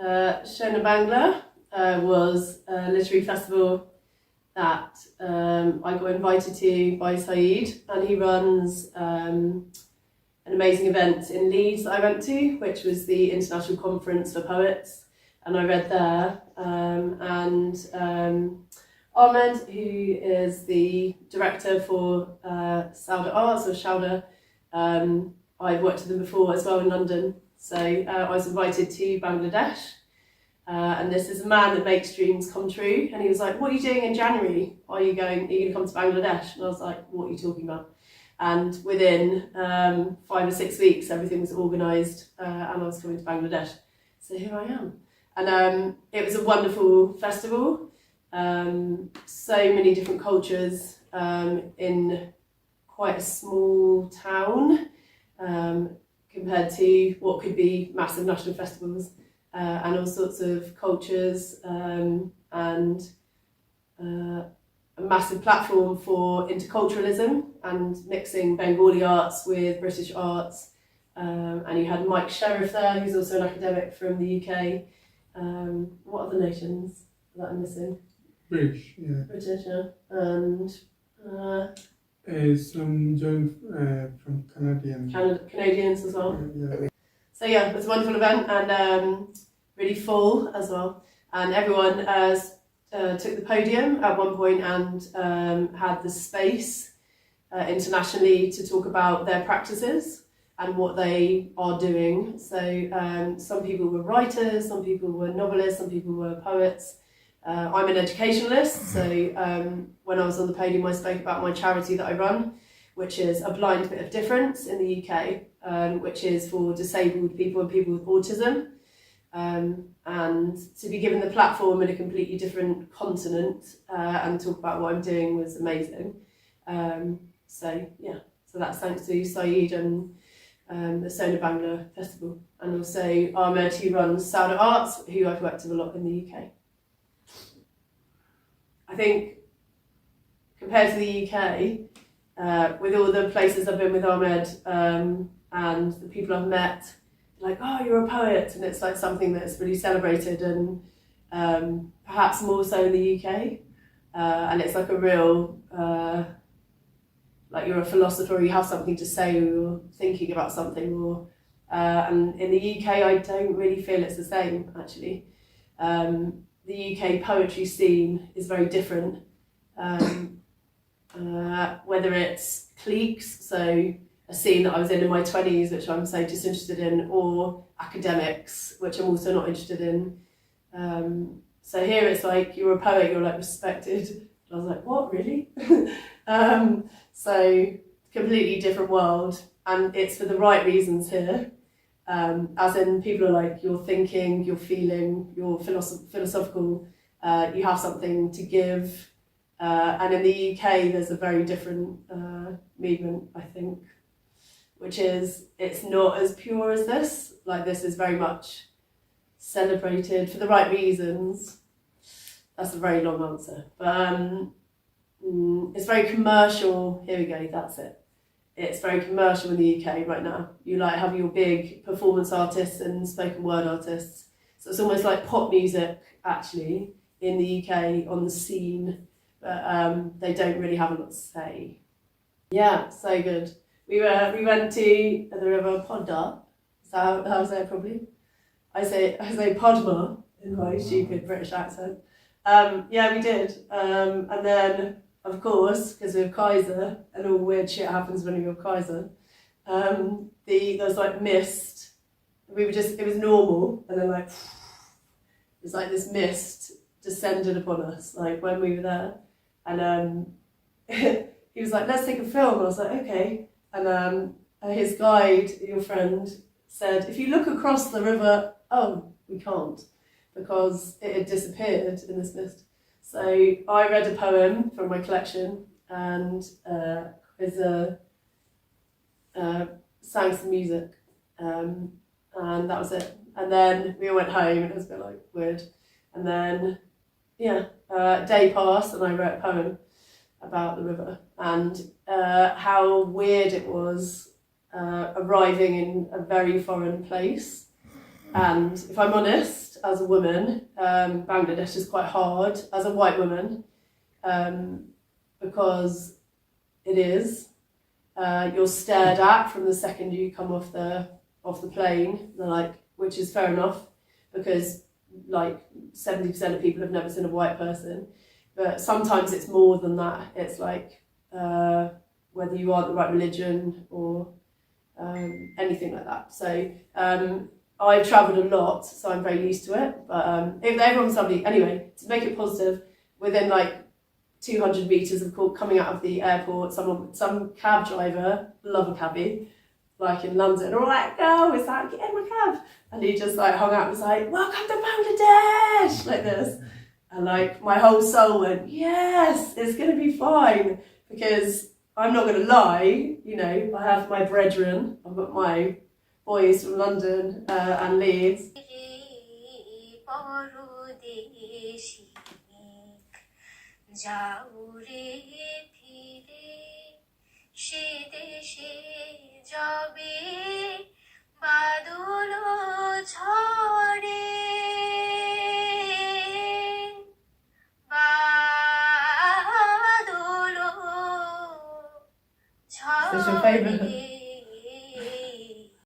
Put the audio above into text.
Shona Bangla was a literary festival that I got invited to by Saeed, and he runs an amazing event in Leeds that I went to, which was the International Conference for Poets, and I read there. Ahmed, who is the director for Sauda Arts, or Shauda, I've worked with them before as well in London. So I was invited to Bangladesh, and this is a man that makes dreams come true. And he was like, "What are you doing in January? Are you going to come to Bangladesh?" And I was like, "What are you talking about?" And within 5 or 6 weeks, everything was organised, and I was coming to Bangladesh. So here I am. And it was a wonderful festival. So many different cultures in quite a small town. Compared to what could be massive national festivals, and all sorts of cultures, and a massive platform for interculturalism and mixing Bengali arts with British arts. And you had Mike Sheriff there, who's also an academic from the UK. What other nations that I'm missing? British, yeah. British, yeah. And some joined from Canadians as well. Yeah. So yeah, it was a wonderful event, and really full as well. And everyone took the podium at one point and had the space internationally to talk about their practices and what they are doing. So some people were writers, some people were novelists, some people were poets. I'm an educationalist, so when I was on the podium I spoke about my charity that I run, which is A Blind Bit of Difference in the UK, which is for disabled people and people with autism. And to be given the platform in a completely different continent and talk about what I'm doing was amazing. So that's thanks to Saeed and the Sona Bangla Festival, and also Ahmed, who runs Sauda Arts, who I've worked with a lot in the UK. I think compared to the UK, with all the places I've been with Ahmed and the people I've met, like, "Oh, you're a poet," and it's like something that's really celebrated, and perhaps more so in the UK. And it's like a real, like you're a philosopher, or you have something to say, or you're thinking about something, or and in the UK I don't really feel it's the same, actually. The UK poetry scene is very different, whether it's cliques, so a scene that I was in my 20s, which I'm so disinterested in, or academics, which I'm also not interested in. So here it's like, you're a poet, you're like respected. And I was like, what, really? So completely different world, and it's for the right reasons here. As in, people are like, you're thinking, you're feeling, you're philosophical, you have something to give. And in the UK, there's a very different movement, I think, which is, it's not as pure as this. Like, this is very much celebrated for the right reasons. That's a very long answer. But it's very commercial. Here we go, that's it. It's very commercial in the UK right now. You like have your big performance artists and spoken word artists. So it's almost like pop music, actually, in the UK on the scene. But they don't really have a lot to say. Yeah, so good. We went to the river Podda. So how I say it properly? I say Podma in my stupid British accent. Yeah, we did. And then, of course, because we have Kaiser and all weird shit happens when you have Kaiser, there was like mist. It was normal, and then like it's like this mist descended upon us, like when we were there. And he was like, "Let's take a film." And I was like, "Okay." And his guide, your friend, said, "If you look across the river," oh, we can't, because it had disappeared in this mist. So I read a poem from my collection, and sang some music, and that was it. And then we all went home, and it was a bit like weird. And then, a day passed, and I wrote a poem about the river and how weird it was arriving in a very foreign place. And if I'm honest, as a woman. Bangladesh is quite hard as a white woman, because it is. You're stared at from the second you come off the plane. They're like, which is fair enough, because like 70% of people have never seen a white person. But sometimes it's more than that. It's like whether you are the right religion or anything like that. So I've travelled a lot, so I'm very used to it. But if everyone's lovely, anyway, to make it positive, within like 200 metres of coming out of the airport, some cab driver, love a cabbie, like in London, all right, go, it's like, get in my cab. And he just like hung out and was like, welcome to Bangladesh, like this. And like my whole soul went, yes, it's going to be fine. Because I'm not going to lie, you know, I have my brethren, I've got my boys from London and Leeds. Is this your favourite?